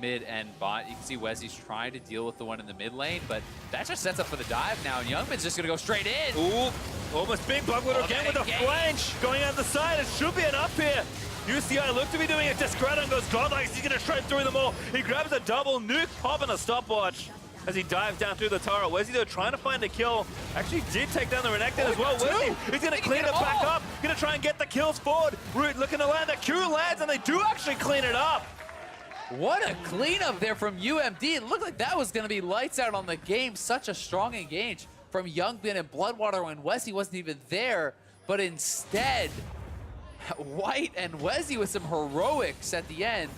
mid and bot. You can see Wezzy's trying to deal with the one in the mid lane, but that just sets up for the dive now, and Youngbin's just going to go straight in. Ooh, almost big Bloodwater again with the flange going out the side. It should be enough here. UCI look to be doing it. Discredit goes godlike. He's going to shred through them all. He grabs a double nuke, popping a stopwatch as he dives down through the turret. Wezzy, though, trying to find a kill. Actually did take down the Renekton as well. Wezzy, he's going to clean it back up. Going to try and get the kills forward. Root looking to land. The Q lands, and they do actually clean it up. What a cleanup there from UMD. It looked like that was going to be lights out on the game. Such a strong engage from Youngbin and Bloodwater when Wezzy wasn't even there. But instead, White and Wezzy with some heroics at the end.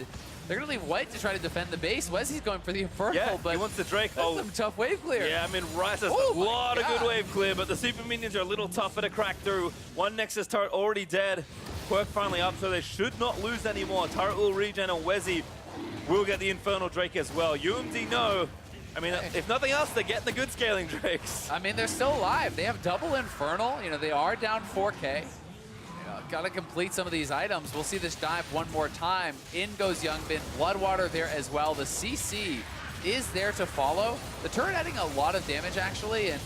They're going to leave White to try to defend the base. Wezzy's going for the Infernal, but he wants the Drake. That's some tough wave clear. Yeah, I mean, Rice has a lot of good wave clear, but the super minions are a little tougher to crack through. One Nexus turret already dead. Quirk finally up, so they should not lose anymore. Turret will regen, and Wezzy will get the Infernal Drake as well. UMD no. I mean, if nothing else, they're getting the good scaling Drakes. I mean, they're still alive. They have double Infernal. They are down 4K. Got to complete some of these items. We'll see this dive one more time. In goes Youngbin. Bloodwater there as well. The CC is there to follow. The turret adding a lot of damage, actually. And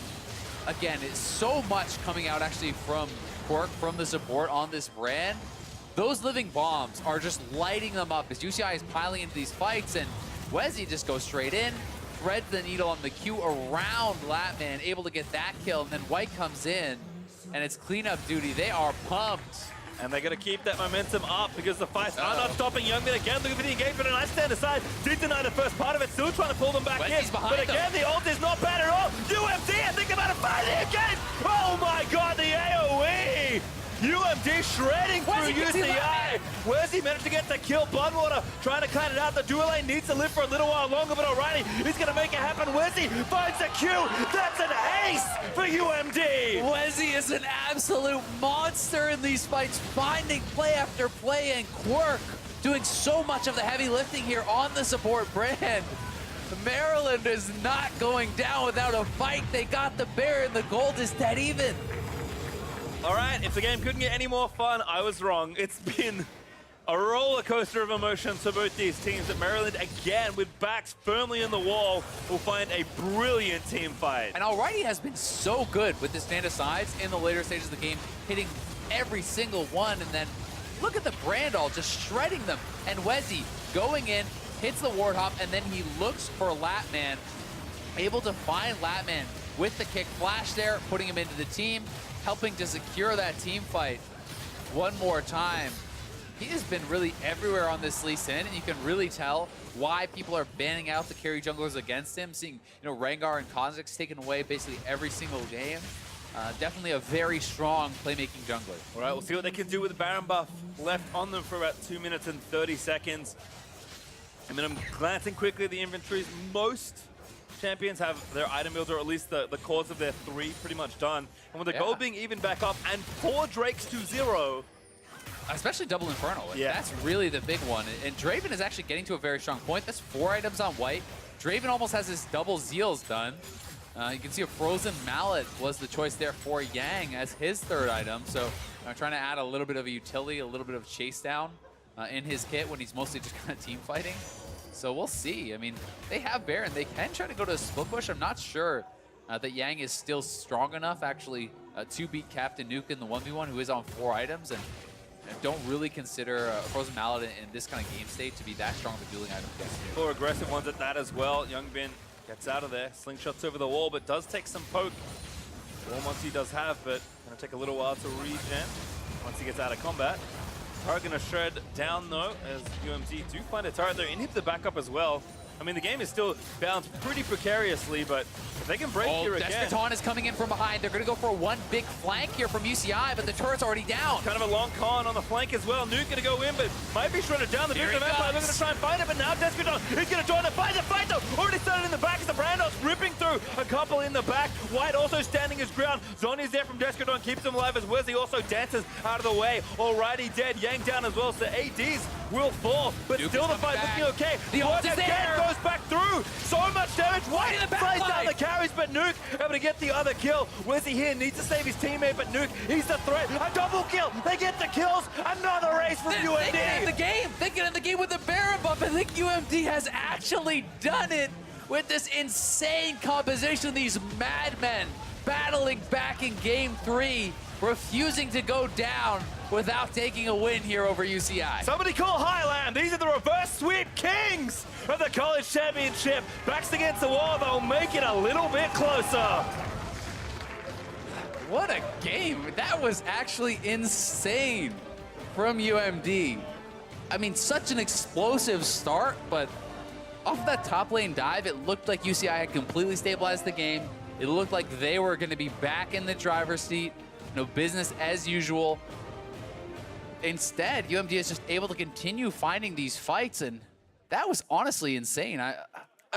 again, it's so much coming out, actually, from Quirk, from the support on this brand. Those living bombs are just lighting them up as UCI is piling into these fights. And Wezzy just goes straight in, threads the needle on the Q around Latman, able to get that kill. And then White comes in, and it's cleanup duty. They are pumped. And they're going to keep that momentum up because the fights are not stopping. Youngbin again looking for the engagement, and I stand aside. Did deny the first part of it, still trying to pull them back in. But again, the ult is not bad at all. UMD, I think about it finally again. Oh my god, the AoE! UMD shredding through UCI. Where's he managed to get the kill? Bloodwater trying to cut it out. The dual lane needs to live for a little while longer, but alrighty, he's going to make it happen. Wezzy finds the Q. That's an ace for UMD. Wezzy is an absolute monster in these fights, finding play after play, and Quirk doing so much of the heavy lifting here on the support brand. Maryland is not going down without a fight. They got the bear, and the gold is dead even. All right, if the game couldn't get any more fun, I was wrong. It's been a roller coaster of emotions for both these teams. But Maryland, again, with backs firmly in the wall, will find a brilliant team fight. And Alrighty has been so good with the stand asides in the later stages of the game, hitting every single one. And then look at the Brandall just shredding them. And Wezzy going in, hits the Warthog, and then he looks for Latman, able to find Latman with the kick flash there, putting him into the team, helping to secure that team fight one more time. He has been really everywhere on this Lee Sin, and you can really tell why people are banning out the carry junglers against him, seeing Rengar and Kha'Zix taken away basically every single game. Definitely a very strong playmaking jungler. All right, we'll see what they can do with the Baron buff left on them for about 2 minutes and 30 seconds. I mean, I'm glancing quickly at the inventories. Most champions have their item builds, or at least the cores of their 3 pretty much done. And with the gold being even back up and 4 Drakes to 0. Especially double Infernal. That's really the big one. And Draven is actually getting to a very strong point. That's 4 items on White. Draven almost has his double Zeals done. You can see a Frozen Mallet was the choice there for Yang as his 3rd item. So trying to add a little bit of a utility, a little bit of chase down in his kit when he's mostly just kind of team fighting. So we'll see. I mean, they have Baron. They can try to go to a split push. I'm not sure that Yang is still strong enough actually to beat Captain Nuke in the 1v1, who is on 4 items, and don't really consider Frozen Mallet in this kind of game state to be that strong of a dueling item. 4 aggressive ones at that as well. Youngbin gets out of there, slingshots over the wall, but does take some poke. 4 months he does have, but gonna take a little while to regen once he gets out of combat. Turret gonna shred down though, as UMD do find a turret there. Inhib the backup as well. I mean, the game is still balanced pretty precariously, but if they can break here again... Descarton is coming in from behind. They're going to go for one big flank here from UCI, but the turret's already down. Kind of a long con on the flank as well. Nuke going to go in, but might be shredded down. The Victim Empire, they're going to try and find it, but now Descarton is going to join the fight. The fight, though, already started in the back as the Brandos ripping through a couple in the back. White also standing his ground. Zonya's there from Descarton, keeps him alive as Wesley also dances out of the way. Alrighty dead. Yang down as well, so ADs will fall, but Duke still the fight looking okay. The ult is there. Goes back through. So much damage. White slides down the carries, but Nuke able to get the other kill. Where's he here? Needs to save his teammate, but Nuke, he's the threat. A double kill. They get the kills. Another race from UMD. They get in the game. They get in the game with the Baron buff. I think UMD has actually done it with this insane composition. These madmen battling back in game 3, refusing to go down without taking a win here over UCI. Somebody call Highland. These are the reverse sweep kings of the college championship. Backs against the wall. They'll make it a little bit closer. What a game. That was actually insane from UMD. I mean, such an explosive start, but off that top lane dive, it looked like UCI had completely stabilized the game. It looked like they were going to be back in the driver's seat. No business as usual. Instead, UMD is just able to continue finding these fights, and that was honestly insane. I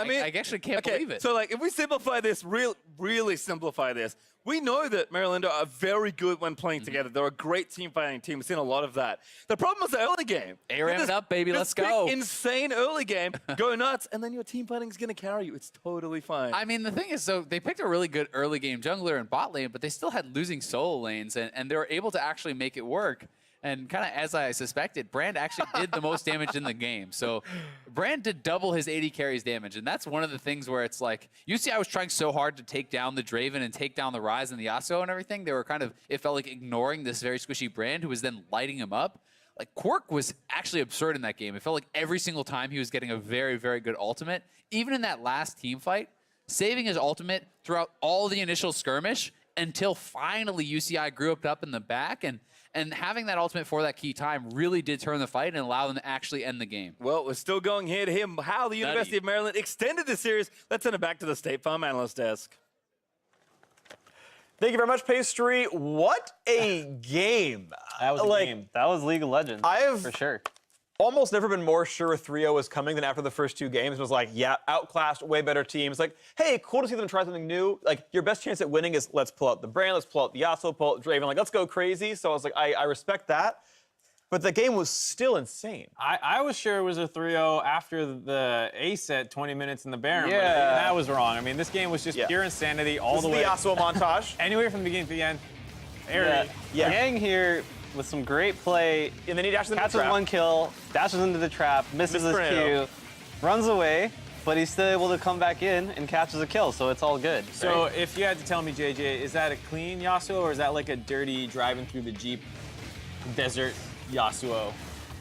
mean, I actually can't believe it. So, like, if we simplify this, really simplify this, we know that Maryland are very good when playing together. They're a great team fighting team. We've seen a lot of that. The problem was the early game. ARAM it up, baby. Let's go. Insane early game. Go nuts, and then your team fighting is going to carry you. It's totally fine. I mean, the thing is, so they picked a really good early game jungler and bot lane, but they still had losing solo lanes, and they were able to actually make it work. And kind of as I suspected, Brand actually did the most damage in the game. So Brand did double his 80 carries damage. And that's one of the things where it's like, UCI was trying so hard to take down the Draven and take down the Ryze and the Yasuo and everything. They were kind of, it felt like ignoring this very squishy Brand who was then lighting him up. Like, Quirk was actually absurd in that game. It felt like every single time he was getting a very, very good ultimate. Even in that last team fight, saving his ultimate throughout all the initial skirmish until finally UCI grew up in the back, and having that ultimate for that key time really did turn the fight and allow them to actually end the game. Well, we're still going here to him. How the University of Maryland extended the series. Let's send it back to the State Farm analyst desk. Thank you very much, Pastry. What a game. That was a game. That was League of Legends, for sure. Almost never been more sure a 3-0 was coming than after the first 2 games. It was like, yeah, outclassed, way better teams. Like, hey, cool to see them try something new. Like, your best chance at winning is let's pull out the Brand, let's pull out the Yasuo, pull out Draven. Like, let's go crazy. So I was like, I respect that. But the game was still insane. I was sure it was a 3-0 after the A set, 20 minutes in the Baron. Yeah. But that was wrong. I mean, this game was just pure insanity all the way. This is the Yasuo montage. Anyway, from the beginning to the end. Yang here with some great play. And then he dashes into the catches trap. 1 kill, dashes into the trap, misses his Q, runs away, but he's still able to come back in and catches a kill, so it's all good. So if you had to tell me, JJ, is that a clean Yasuo or is that like a dirty driving through the Jeep desert Yasuo?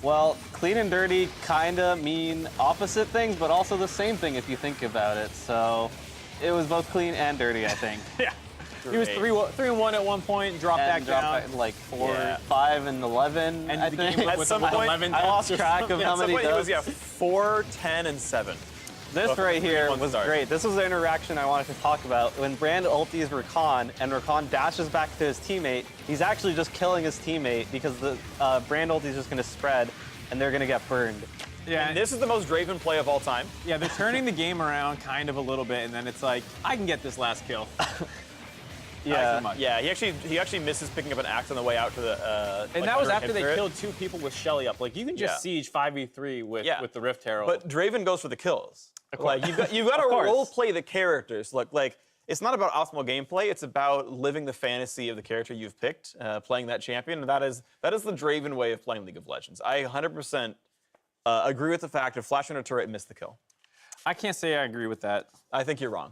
Well, clean and dirty kinda mean opposite things, but also the same thing if you think about it. So it was both clean and dirty, I think. Yeah. He was 3-1 at one point, dropped back down. Like 4, 5, and 11. And I think. At some point, 11 I lost track of how many he was, dubs. 4, 10, and 7. This right here was great. This was the interaction I wanted to talk about. When Brand ulties Rakan and Rakan dashes back to his teammate, he's actually just killing his teammate because the Brand ulti is just going to spread and they're going to get burned. Yeah, And this is the most Draven play of all time. yeah, they're turning the game around kind of a little bit, and then it's like, I can get this last kill. Yeah, he actually misses picking up an axe on the way out to the. And that was after they killed 2 people with Shelly up. Like, you can just siege 5v3 with the Rift Herald. But Draven goes for the kills. Like, you've got to role play the characters. Like it's not about optimal gameplay. It's about living the fantasy of the character you've picked, playing that champion. And that is the Draven way of playing League of Legends. I 100% agree with the fact that flashing a turret and missed the kill. I can't say I agree with that. I think you're wrong.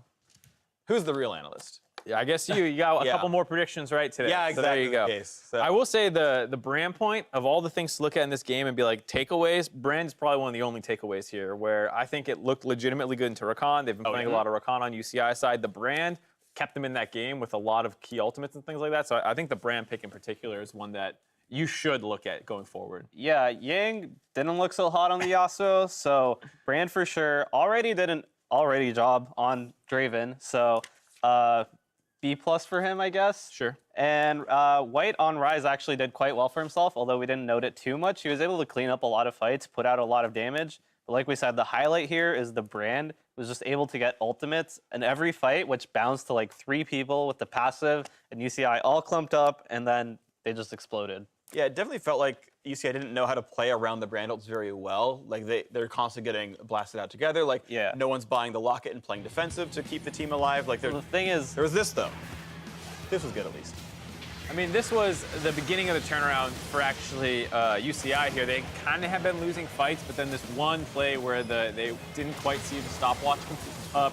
Who's the real analyst? Yeah, I guess you got a Yeah. couple more predictions right today. Yeah, So exactly. there you go. the case. So- I will say the brand point of all the things to look at in this game and be like takeaways, brand is probably one of the only takeaways here where I think it looked legitimately good into Rakan. They've been playing a lot of Rakan on UCI side. The brand kept them in that game with a lot of key ultimates and things like that. So I think the brand pick in particular is one that you should look at going forward. Yeah, Yang didn't look so hot on the Yasuo, so brand for sure. Already did an already job on Draven, so B+ for him, I guess. Sure. And White on Rise actually did quite well for himself, although we didn't note it too much. He was able to clean up a lot of fights, put out a lot of damage. But like we said, the highlight here is the brand was just able to get ultimates in every fight, which bounced to like 3 people with the passive, and UCI all clumped up, and then they just exploded. Yeah, it definitely felt like UCI didn't know how to play around the brand ults very well. Like they're constantly getting blasted out together. Like Yeah. no one's buying the locket and playing defensive to keep the team alive. Like The thing is, there was this though. This was good at least. I mean, this was the beginning of the turnaround for actually UCI here. They kind of have been losing fights, but then this one play where they didn't quite see the stopwatch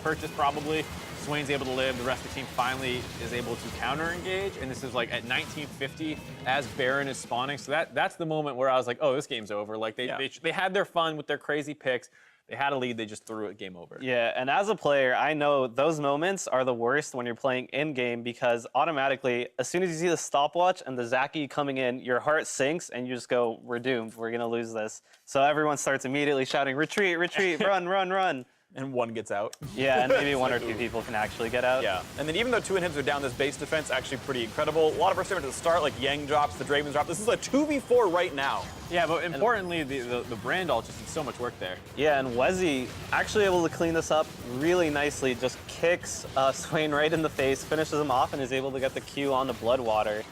purchase probably. Swain's able to live. The rest of the team finally is able to counter-engage, and this is like at 1950 as Baron is spawning. So that's the moment where I was like, oh, this game's over. Like they had their fun with their crazy picks. They had a lead, they just threw it, game over. yeah, and as a player, I know those moments are the worst when you're playing in-game because automatically, as soon as you see the stopwatch and the Zaki coming in, your heart sinks and you just go, we're doomed, we're gonna lose this. So everyone starts immediately shouting, retreat, retreat, run, run, run. And one gets out. Yeah, and maybe 1 or 2 people can actually get out. Yeah, and then even though 2 inhibs are down, this base defense actually pretty incredible. A lot of our at the start, like Yang drops, the Dravens drop. This is a 2v4 right now. Yeah, but importantly, the brand ult just did so much work there. Yeah, and Wezzy actually able to clean this up really nicely, just kicks Swain right in the face, finishes him off, and is able to get the Q on the Bloodwater.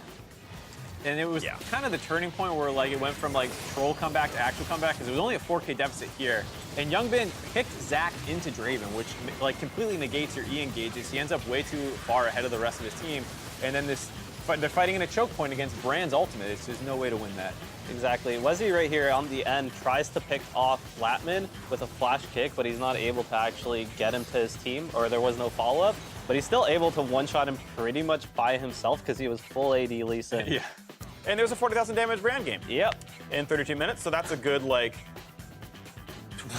And it was kind of the turning point where like it went from like troll comeback to actual comeback because it was only a 4K deficit here. And Youngbin picked Zac into Draven, which like completely negates your E engages. He ends up way too far ahead of the rest of his team. And then they're fighting in a choke point against Brand's ultimate. There's no way to win that. Exactly. Wezzy right here on the end tries to pick off Flatman with a flash kick, but he's not able to actually get him to his team, or there was no follow-up. But he's still able to one-shot him pretty much by himself because he was full AD Lee Sin. Yeah. And there's a 40,000 damage brand game. Yep. In 32 minutes, so that's a good like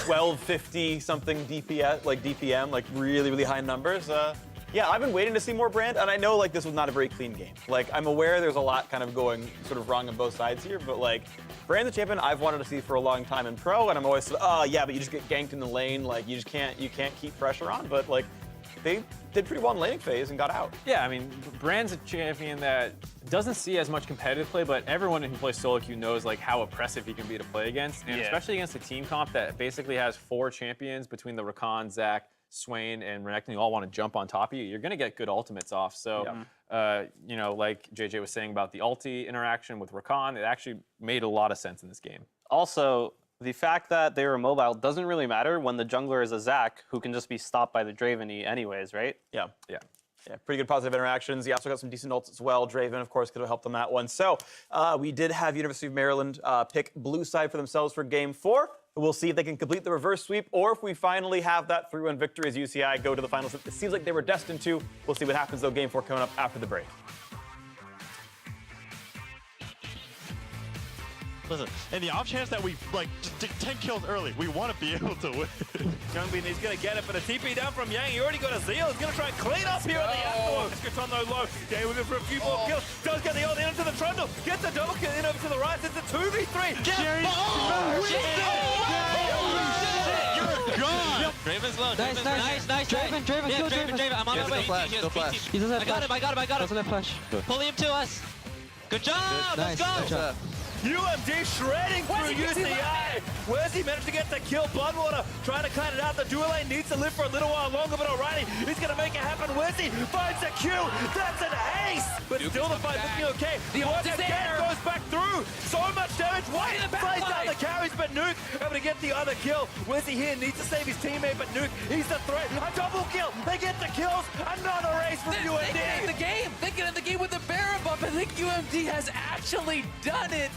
1250 something DPS, like DPM, like really, really high numbers. Yeah, I've been waiting to see more brand, and I know like this was not a very clean game. Like I'm aware there's a lot kind of going sort of wrong on both sides here, but like brand the champion I've wanted to see for a long time in pro, and I'm always yeah, but you just get ganked in the lane, like you can't keep pressure on, but like they did pretty well in laning phase and got out. Yeah, I mean, Brand's a champion that doesn't see as much competitive play, but everyone who plays solo queue knows like how oppressive he can be to play against, and especially against a team comp that basically has 4 champions between the Rakan, Zac, Swain, and Renekton who all want to jump on top of you. You're going to get good ultimates off. So, you know, like JJ was saying about the ulti interaction with Rakan, it actually made a lot of sense in this game. Also, the fact that they were mobile doesn't really matter when the jungler is a Zac who can just be stopped by the Draven E anyways, right? Yeah. Yeah. Yeah, pretty good positive interactions. He also got some decent ults as well. Draven, of course, could have helped on that one. So we did have University of Maryland pick blue side for themselves for game 4. We'll see if they can complete the reverse sweep or if we finally have that 3-1 victory as UCI go to the finals. It seems like they were destined to. We'll see what happens, though, game 4 coming up after the break. Listen, in the off chance that we like just take 10 kills early, we want to be able to win. Youngbin, he's going to get it, but a TP down from Yang. He already got a Zeal. He's going to try and clean up here on the Yasuo. Gets on low low. Yeah, we're going for a few more kills. Does get the ult into the trundle. Gets the double kill in over to the right. It's a 2v3. Jerry, you're gone. Draven's low. Nice. Draven, kill Draven. I'm on my way. He doesn't have I got him. Doesn't have flash. Pulling him to us. Good job. Let's go. Nice job. UMD shredding through UCI. Where's he managed to get the kill? Bloodwater trying to cut it out. The dual lane needs to live for a little while longer, but alrighty, he's going to make it happen. Where's he? Finds a kill. That's an ace. But still the fight looking okay. The ult is there. Goes back through. So much damage. White plays down the carries, but Nuke able to get the other kill. Where's he here? Needs to save his teammate, but Nuke, he's the threat. A double kill. They get the kills. Another ace from UMD. They get in the game with the Baron buff. I think UMD has actually done it.